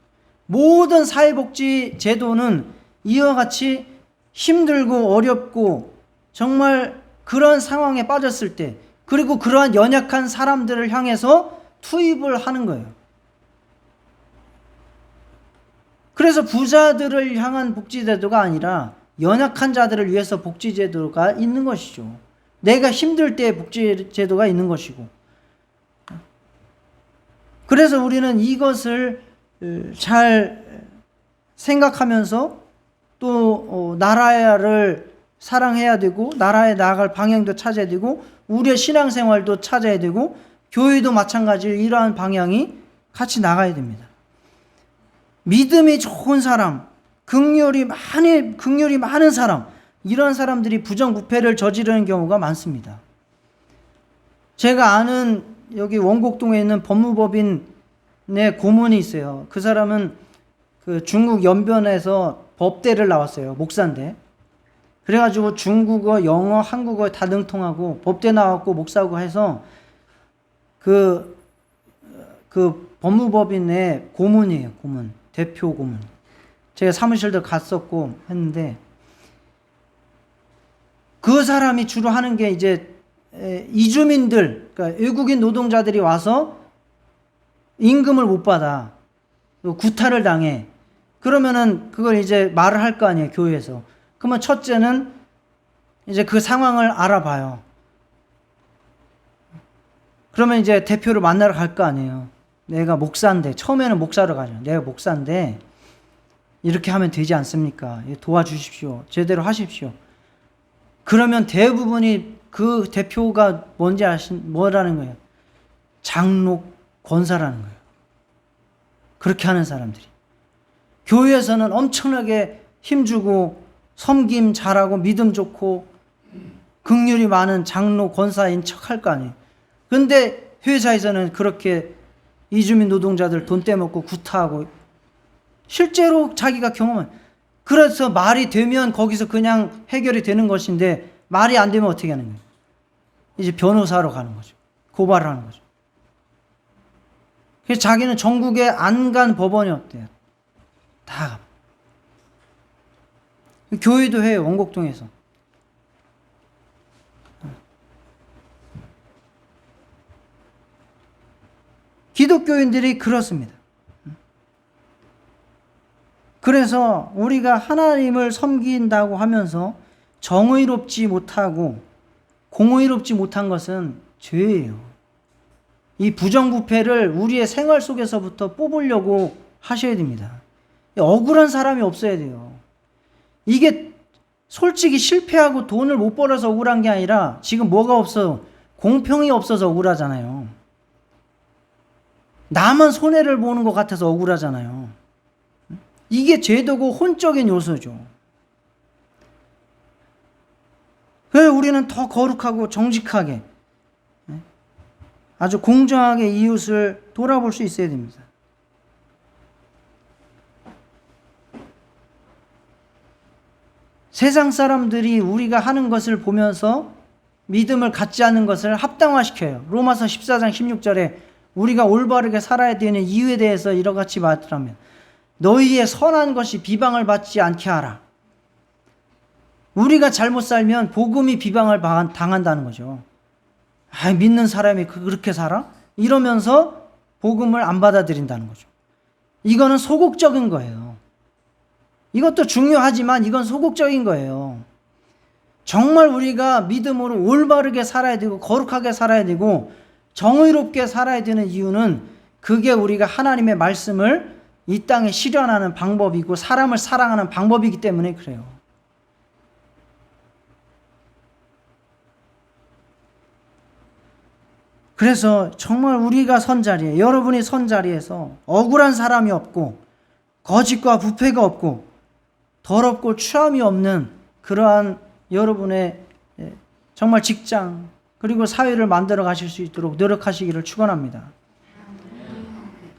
모든 사회복지 제도는 이와 같이 힘들고 어렵고 정말 그런 상황에 빠졌을 때, 그리고 그러한 연약한 사람들을 향해서 투입을 하는 거예요. 그래서 부자들을 향한 복지제도가 아니라 연약한 자들을 위해서 복지제도가 있는 것이죠. 내가 힘들 때 복지제도가 있는 것이고. 그래서 우리는 이것을 잘 생각하면서 또 나라를 사랑해야 되고, 나라에 나아갈 방향도 찾아야 되고, 우리의 신앙생활도 찾아야 되고, 교회도 마찬가지로 이러한 방향이 같이 나가야 됩니다. 믿음이 좋은 사람, 긍휼이 많은 사람, 이런 사람들이 부정부패를 저지르는 경우가 많습니다. 제가 아는 여기 원곡동에 있는 법무법인의 고문이 있어요. 그 사람은 그 중국 연변에서 법대를 나왔어요. 목사인데. 그래가지고 중국어, 영어, 한국어 다 능통하고 법대 나왔고 목사고 해서 그 법무법인의 고문이에요. 고문. 대표 고문. 제가 사무실도 갔었고 했는데, 그 사람이 주로 하는 게 이제 이주민들, 그러니까 외국인 노동자들이 와서 임금을 못 받아. 구타를 당해. 그러면은 그걸 이제 말을 할 거 아니에요, 교회에서. 그러면 첫째는 이제 그 상황을 알아봐요. 그러면 이제 대표를 만나러 갈 거 아니에요. 내가 목사인데, 처음에는 목사로 가죠. 내가 목사인데 이렇게 하면 되지 않습니까? 도와주십시오. 제대로 하십시오. 그러면 대부분이 그 대표가 뭐라는 거예요? 장로 권사라는 거예요. 그렇게 하는 사람들이. 교회에서는 엄청나게 힘주고 섬김 잘하고 믿음 좋고 긍휼이 많은 장로 권사인 척 할 거 아니에요. 근데 회사에서는 그렇게 이주민 노동자들 돈 떼먹고 구타하고, 실제로 자기가 경험한, 그래서 말이 되면 거기서 그냥 해결이 되는 것인데 말이 안 되면 어떻게 하는 거예요? 이제 변호사로 가는 거죠. 고발을 하는 거죠. 그래서 자기는 전국에 안 간 법원이 없대요. 다. 교회도 해요, 원곡동에서. 기독교인들이 그렇습니다. 그래서 우리가 하나님을 섬긴다고 하면서 정의롭지 못하고 공의롭지 못한 것은 죄예요. 이 부정부패를 우리의 생활 속에서부터 뽑으려고 하셔야 됩니다. 억울한 사람이 없어야 돼요. 이게 솔직히 실패하고 돈을 못 벌어서 억울한 게 아니라 지금 뭐가 없어? 공평이 없어서 억울하잖아요. 나만 손해를 보는 것 같아서 억울하잖아요. 이게 제도고 혼적인 요소죠. 그래서 우리는 더 거룩하고 정직하게, 아주 공정하게 이웃을 돌아볼 수 있어야 됩니다. 세상 사람들이 우리가 하는 것을 보면서 믿음을 갖지 않는 것을 합당화시켜요. 로마서 14장 16절에 우리가 올바르게 살아야 되는 이유에 대해서 이러같이 말하면 너희의 선한 것이 비방을 받지 않게 하라. 우리가 잘못 살면 복음이 비방을 당한다는 거죠. 믿는 사람이 그렇게 살아? 이러면서 복음을 안 받아들인다는 거죠. 이거는 소극적인 거예요. 이것도 중요하지만 이건 소극적인 거예요. 정말 우리가 믿음으로 올바르게 살아야 되고 거룩하게 살아야 되고 정의롭게 살아야 되는 이유는 그게 우리가 하나님의 말씀을 이 땅에 실현하는 방법이고 사람을 사랑하는 방법이기 때문에 그래요. 그래서 정말 우리가 선 자리에, 여러분이 선 자리에서 억울한 사람이 없고 거짓과 부패가 없고 더럽고 추함이 없는 그러한 여러분의 정말 직장 그리고 사회를 만들어 가실 수 있도록 노력하시기를 축원합니다.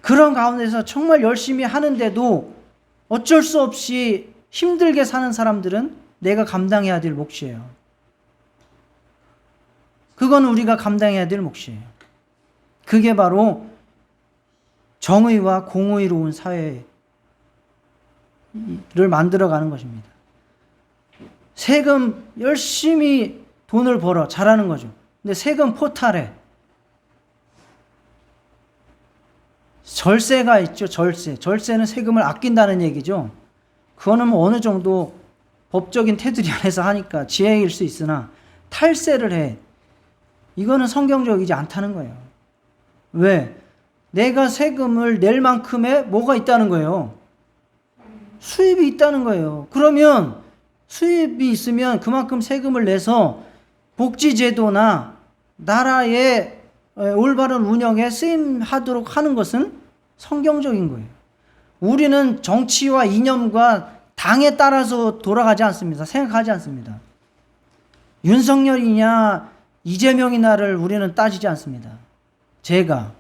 그런 가운데서 정말 열심히 하는데도 어쩔 수 없이 힘들게 사는 사람들은 내가 감당해야 될 몫이에요. 그건 우리가 감당해야 될 몫이에요. 그게 바로 정의와 공의로운 사회를 만들어가는 것입니다. 세금 열심히 돈을 벌어 잘하는 거죠. 근데 세금 포탈에 절세가 있죠. 절세는 세금을 아낀다는 얘기죠. 그거는 뭐 어느 정도 법적인 테두리 안에서 하니까 지혜일 수 있으나 탈세를 해. 이거는 성경적이지 않다는 거예요. 왜? 내가 세금을 낼 만큼의 뭐가 있다는 거예요. 수입이 있다는 거예요. 그러면 수입이 있으면 그만큼 세금을 내서 복지제도나 나라의 올바른 운영에 쓰임하도록 하는 것은 성경적인 거예요. 우리는 정치와 이념과 당에 따라서 돌아가지 않습니다. 생각하지 않습니다. 윤석열이냐 이재명이냐를 우리는 따지지 않습니다. 제가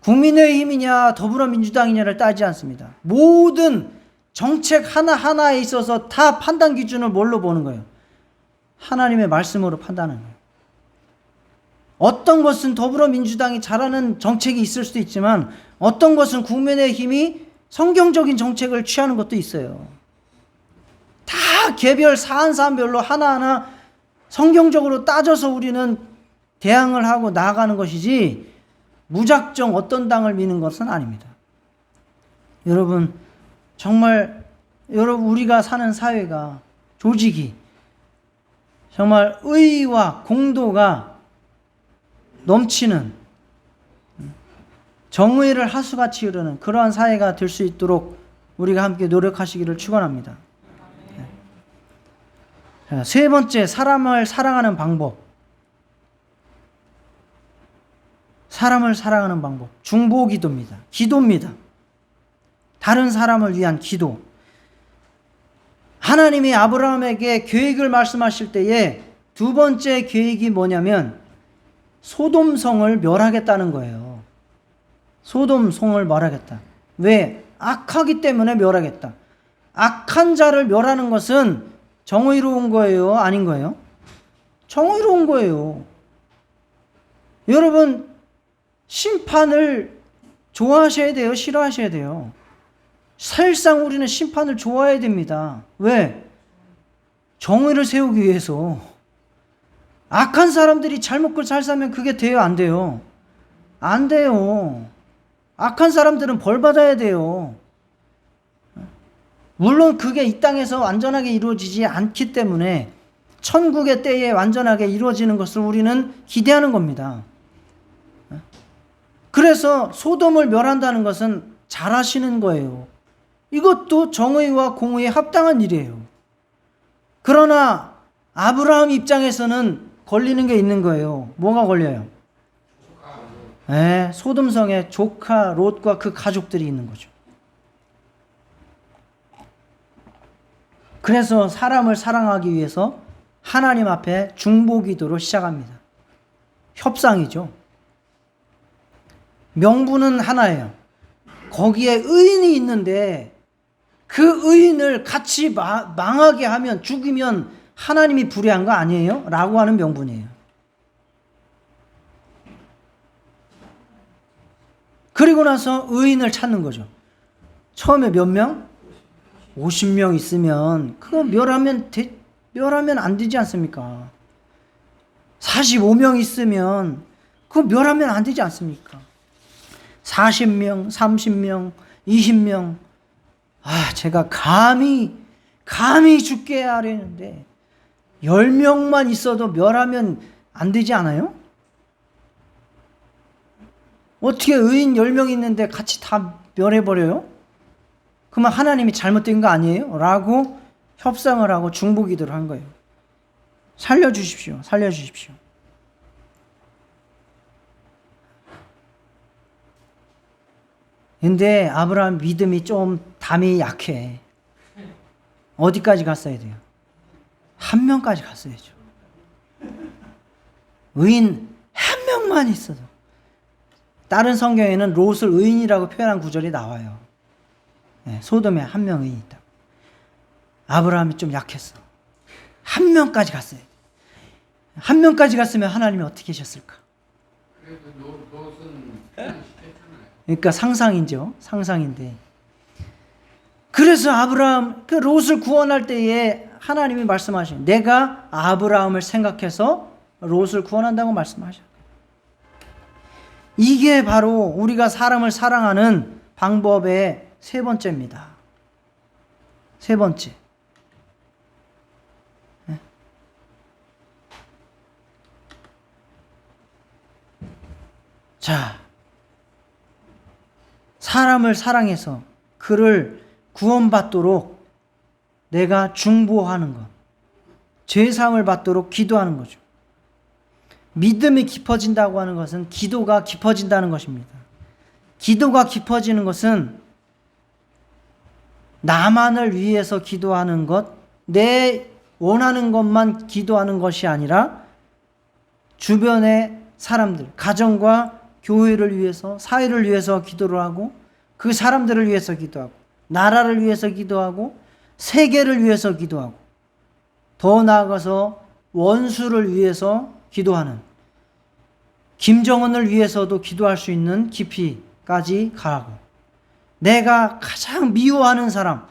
국민의힘이냐 더불어민주당이냐를 따지지 않습니다. 모든 정책 하나하나에 있어서 다 판단 기준을 뭘로 보는 거예요? 하나님의 말씀으로 판단하는 거예요. 어떤 것은 더불어민주당이 잘하는 정책이 있을 수도 있지만 어떤 것은 국민의힘이 성경적인 정책을 취하는 것도 있어요. 다 개별 사안별로 하나하나 성경적으로 따져서 우리는 대항을 하고 나아가는 것이지 무작정 어떤 당을 미는 것은 아닙니다. 여러분, 정말 우리가 사는 사회가, 조직이 정말 의와 공도가 넘치는, 정의를 하수같이 흐르는 그러한 사회가 될 수 있도록 우리가 함께 노력하시기를 축원합니다. 세 번째, 사람을 사랑하는 방법. 사람을 사랑하는 방법. 중보기도입니다. 기도입니다. 다른 사람을 위한 기도. 하나님이 아브라함에게 계획을 말씀하실 때에 두 번째 계획이 뭐냐면 소돔성을 멸하겠다는 거예요. 소돔성을 멸하겠다. 왜? 악하기 때문에 멸하겠다. 악한 자를 멸하는 것은 정의로운 거예요? 아닌 거예요? 정의로운 거예요. 여러분, 심판을 좋아하셔야 돼요? 싫어하셔야 돼요? 사실상 우리는 심판을 좋아해야 됩니다. 왜? 정의를 세우기 위해서. 악한 사람들이 잘 먹고 잘 살면 그게 돼요? 안 돼요? 안 돼요. 악한 사람들은 벌 받아야 돼요. 물론 그게 이 땅에서 완전하게 이루어지지 않기 때문에 천국의 때에 완전하게 이루어지는 것을 우리는 기대하는 겁니다. 그래서 소돔을 멸한다는 것은 잘하시는 거예요. 이것도 정의와 공의에 합당한 일이에요. 그러나 아브라함 입장에서는 걸리는 게 있는 거예요. 뭐가 걸려요? 소돔성에 조카 롯과 그 가족들이 있는 거죠. 그래서 사람을 사랑하기 위해서 하나님 앞에 중보기도로 시작합니다. 협상이죠. 명분은 하나예요. 거기에 의인이 있는데 그 의인을 같이 망하게 하면, 죽이면 하나님이 불의한 거 아니에요? 라고 하는 명분이에요. 그리고 나서 의인을 찾는 거죠. 처음에 몇 명? 50명 있으면 그거 멸하면 안 되지 않습니까? 45명 있으면 그거 멸하면 안 되지 않습니까? 40명, 30명, 20명. 제가 감히 죽게 하려는데 10명만 있어도 멸하면 안 되지 않아요? 어떻게 의인 10명 있는데 같이 다 멸해버려요? 그러면 하나님이 잘못된 거 아니에요? 라고 협상을 하고 중보기도를 한 거예요. 살려주십시오. 살려주십시오. 근데 아브라함 믿음이 좀 담이 약해. 어디까지 갔어야 돼요? 한 명까지 갔어야죠. 의인 한 명만 있어도. 다른 성경에는 롯을 의인이라고 표현한 구절이 나와요. 소돔에 한 명 의인이 있다. 아브라함이 좀 약했어. 한 명까지 갔어야 돼. 한 명까지 갔으면 하나님이 어떻게 하셨을까? 그래도 롯은 시켰잖아요. 그러니까 상상이죠. 상상인데. 그래서 아브라함, 그 롯을 구원할 때에 하나님이 말씀하시는, 내가 아브라함을 생각해서 롯을 구원한다고 말씀하셔요. 이게 바로 우리가 사람을 사랑하는 방법의 세 번째입니다. 세 번째. 자, 사람을 사랑해서 그를 구원받도록 내가 중보하는 것, 죄사함을 받도록 기도하는 거죠. 믿음이 깊어진다고 하는 것은 기도가 깊어진다는 것입니다. 기도가 깊어지는 것은 나만을 위해서 기도하는 것, 내 원하는 것만 기도하는 것이 아니라 주변의 사람들, 가정과 교회를 위해서, 사회를 위해서 기도를 하고, 그 사람들을 위해서 기도하고, 나라를 위해서 기도하고, 세계를 위해서 기도하고, 더 나아가서 원수를 위해서 기도하는, 김정은을 위해서도 기도할 수 있는 깊이까지 가고, 내가 가장 미워하는 사람,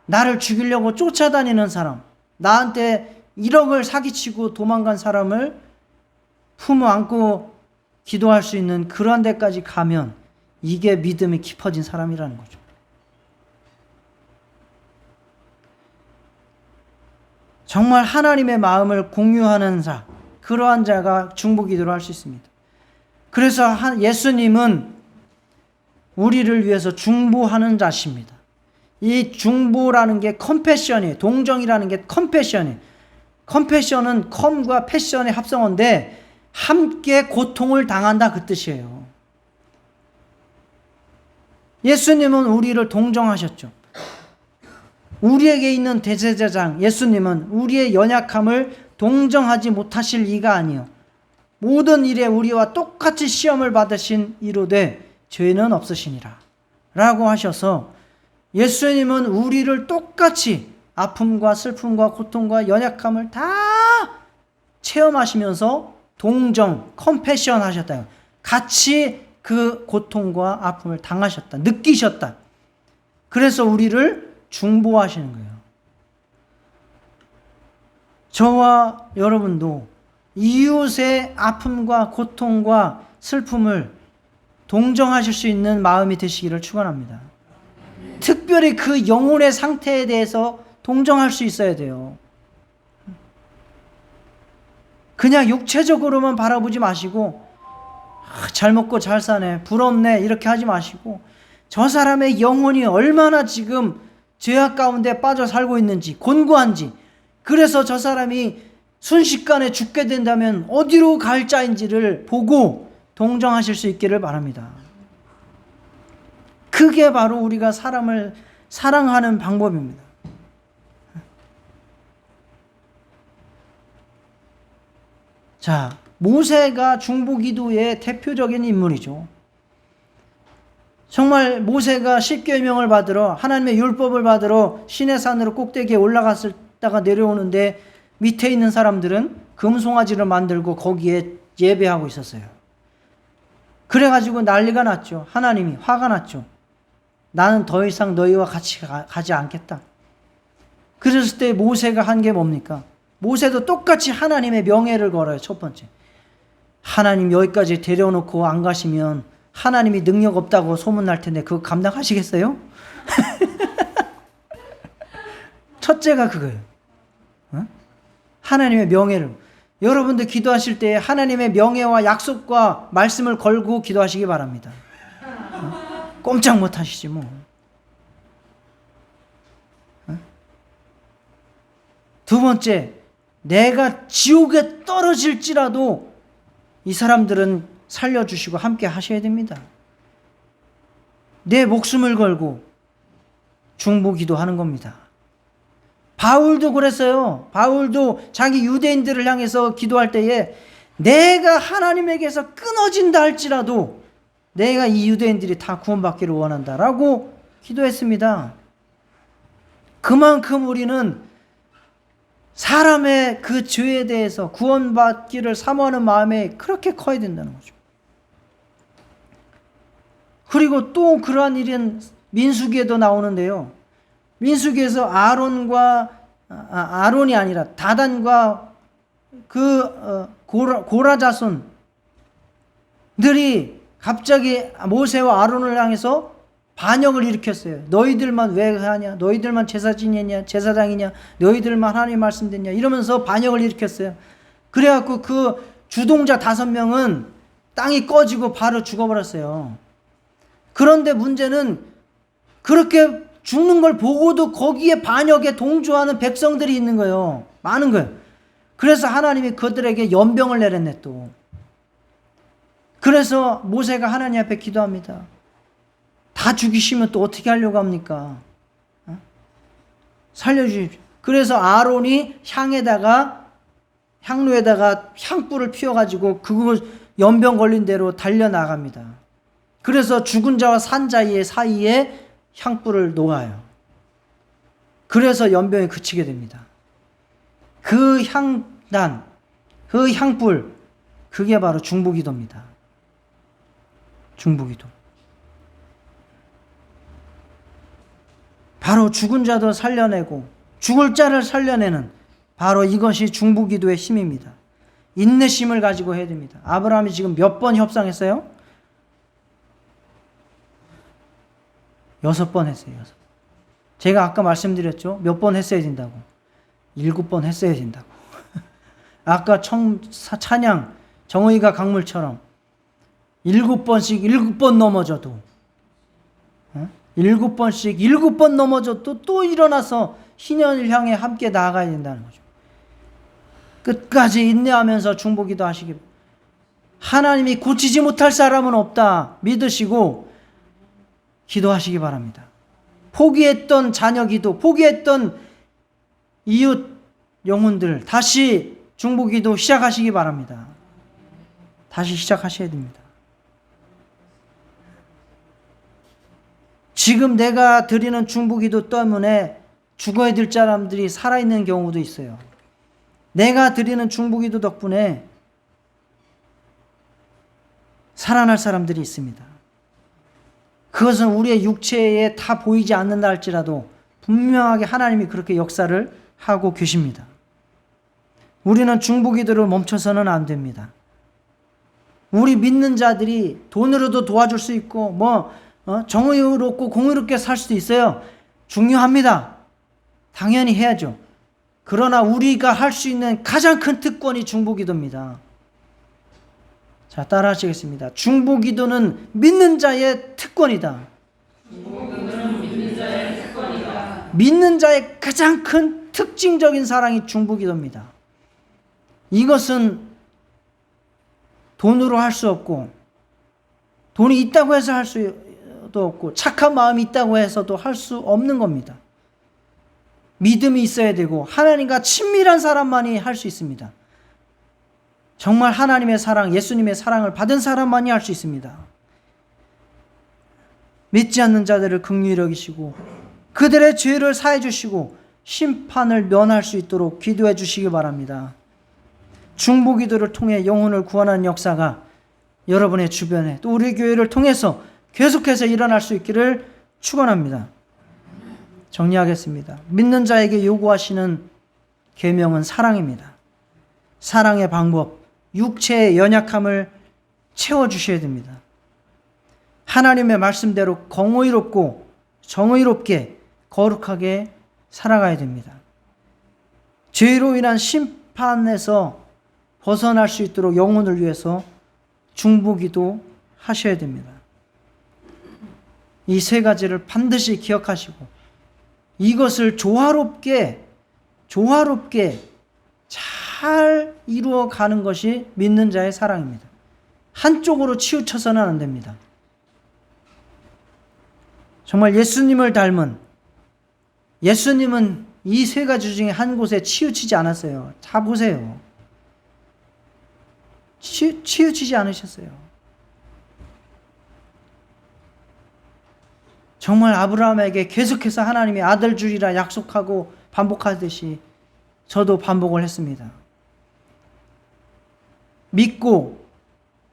나를 죽이려고 쫓아다니는 사람, 나한테 1억을 사기치고 도망간 사람을 품어 안고 기도할 수 있는 그런 데까지 가면 이게 믿음이 깊어진 사람이라는 거죠. 정말 하나님의 마음을 공유하는 자, 그러한 자가 중보기도를 할 수 있습니다. 그래서 예수님은 우리를 위해서 중보하는 자십니다. 이 중보라는 게 컴패션이에요. 동정이라는 게 컴패션이에요. 컴패션은 컴과 패션의 합성어인데 함께 고통을 당한다 그 뜻이에요. 예수님은 우리를 동정하셨죠. 우리에게 있는 대제사장 예수님은 우리의 연약함을 동정하지 못하실 이가 아니요 모든 일에 우리와 똑같이 시험을 받으신 이로되 죄는 없으시니라 라고 하셔서 예수님은 우리를 똑같이 아픔과 슬픔과 고통과 연약함을 다 체험하시면서 동정, 컴패션 하셨다. 같이 그 고통과 아픔을 당하셨다. 느끼셨다. 그래서 우리를 중보하시는 거예요. 저와 여러분도 이웃의 아픔과 고통과 슬픔을 동정하실 수 있는 마음이 되시기를 축원합니다. 특별히 그 영혼의 상태에 대해서 동정할 수 있어야 돼요. 그냥 육체적으로만 바라보지 마시고 잘 먹고 잘 사네, 부럽네 이렇게 하지 마시고 저 사람의 영혼이 얼마나 지금 죄악 가운데 빠져 살고 있는지, 곤고한지, 그래서 저 사람이 순식간에 죽게 된다면 어디로 갈 자인지를 보고 동정하실 수 있기를 바랍니다. 그게 바로 우리가 사람을 사랑하는 방법입니다. 자, 모세가 중보기도의 대표적인 인물이죠. 정말 모세가 십계명을 받으러, 하나님의 율법을 받으러 시내산으로 꼭대기에 올라갔다가 내려오는데 밑에 있는 사람들은 금송아지를 만들고 거기에 예배하고 있었어요. 그래가지고 난리가 났죠. 하나님이 화가 났죠. 나는 더 이상 너희와 같이 가지 않겠다. 그랬을 때 모세가 한 게 뭡니까? 모세도 똑같이 하나님의 명예를 걸어요. 첫 번째, 하나님 여기까지 데려놓고 안 가시면 하나님이 능력 없다고 소문날 텐데 그거 감당하시겠어요? 첫째가 그거예요. 어? 하나님의 명예를. 여러분들 기도하실 때 하나님의 명예와 약속과 말씀을 걸고 기도하시기 바랍니다. 어? 꼼짝 못 하시지 뭐. 어? 두 번째, 내가 지옥에 떨어질지라도 이 사람들은 살려주시고 함께 하셔야 됩니다. 내 목숨을 걸고 중보기도 하는 겁니다. 바울도 그랬어요. 바울도 자기 유대인들을 향해서 기도할 때에 내가 하나님에게서 끊어진다 할지라도 내가 이 유대인들이 다 구원받기를 원한다라고 기도했습니다. 그만큼 우리는 사람의 그 죄에 대해서 구원받기를 사모하는 마음에 그렇게 커야 된다는 거죠. 그리고 또 그러한 일은 민수기에도 나오는데요. 민수기에서 아론이 아니라 다단과 그 고라 자손들이 갑자기 모세와 아론을 향해서 반역을 일으켰어요. 너희들만 왜 하냐? 너희들만 제사장이냐? 너희들만 하나님 말씀 듣냐? 이러면서 반역을 일으켰어요. 그래갖고 그 주동자 5명은 땅이 꺼지고 바로 죽어버렸어요. 그런데 문제는 그렇게 죽는 걸 보고도 거기에 반역에 동조하는 백성들이 있는 거예요. 많은 거예요. 그래서 하나님이 그들에게 연병을 내렸네 또. 그래서 모세가 하나님 앞에 기도합니다. 다 죽이시면 또 어떻게 하려고 합니까? 살려주십시오. 그래서 아론이 향로에다가 향불을 피워가지고 그거 연병 걸린 대로 달려나갑니다. 그래서 죽은 자와 산 자의 사이에 향불을 놓아요. 그래서 연병이 그치게 됩니다. 그 향단, 그 향불, 그게 바로 중보기도입니다. 중보기도. 바로 죽은 자도 살려내고 죽을 자를 살려내는 바로 이것이 중보기도의 힘입니다. 인내심을 가지고 해야 됩니다. 아브라함이 지금 몇 번 협상했어요? 6번 했어요. 6번. 제가 아까 말씀드렸죠? 몇 번 했어야 된다고. 7번 했어야 된다고. 아까 찬양, 정의가 강물처럼 7번씩 7번 넘어져도 7번씩 7번 넘어져도 또 일어나서 희년을 향해 함께 나아가야 된다는 거죠. 끝까지 인내하면서 중보기도 하시기 바랍니다. 하나님이 고치지 못할 사람은 없다 믿으시고 기도하시기 바랍니다. 포기했던 자녀 기도, 포기했던 이웃 영혼들 다시 중보기도 시작하시기 바랍니다. 다시 시작하셔야 됩니다. 지금 내가 드리는 중보기도 때문에 죽어야 될 사람들이 살아있는 경우도 있어요. 내가 드리는 중보기도 덕분에 살아날 사람들이 있습니다. 그것은 우리의 육체에 다 보이지 않는다 할지라도 분명하게 하나님이 그렇게 역사를 하고 계십니다. 우리는 중보기도를 멈춰서는 안 됩니다. 우리 믿는 자들이 돈으로도 도와줄 수 있고 정의롭고 공의롭게 살 수도 있어요. 중요합니다. 당연히 해야죠. 그러나 우리가 할 수 있는 가장 큰 특권이 중보기도입니다. 자, 따라 하시겠습니다. 중보기도는 믿는 자의 특권이다. 믿는 자의 가장 큰 특징적인 사랑이 중보기도입니다. 이것은 돈으로 할 수 없고, 돈이 있다고 해서 할 수도 없고, 착한 마음이 있다고 해서도 할 수 없는 겁니다. 믿음이 있어야 되고 하나님과 친밀한 사람만이 할 수 있습니다. 정말 하나님의 사랑, 예수님의 사랑을 받은 사람만이 할 수 있습니다. 믿지 않는 자들을 긍휼히 여기시고 그들의 죄를 사해 주시고 심판을 면할 수 있도록 기도해 주시기 바랍니다. 중보기도를 통해 영혼을 구원하는 역사가 여러분의 주변에 또 우리 교회를 통해서 계속해서 일어날 수 있기를 축원합니다. 정리하겠습니다. 믿는 자에게 요구하시는 계명은 사랑입니다. 사랑의 방법, 육체의 연약함을 채워주셔야 됩니다. 하나님의 말씀대로 공의롭고 정의롭게 거룩하게 살아가야 됩니다. 죄로 인한 심판에서 벗어날 수 있도록 영혼을 위해서 중보기도 하셔야 됩니다. 이 세 가지를 반드시 기억하시고 이것을 조화롭게 잘 이루어가는 것이 믿는 자의 사랑입니다. 한쪽으로 치우쳐서는 안 됩니다. 정말 예수님을 닮은, 예수님은 이 세 가지 중에 한 곳에 치우치지 않았어요. 다 보세요. 치우치지 않으셨어요. 정말 아브라함에게 계속해서 하나님이 아들 주리라 약속하고 반복하듯이 저도 반복을 했습니다. 믿고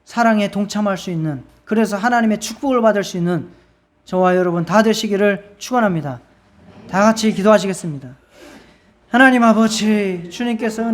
사랑에 동참할 수 있는, 그래서 하나님의 축복을 받을 수 있는 저와 여러분 다 되시기를 축원합니다. 다 같이 기도하시겠습니다. 하나님 아버지, 주님께서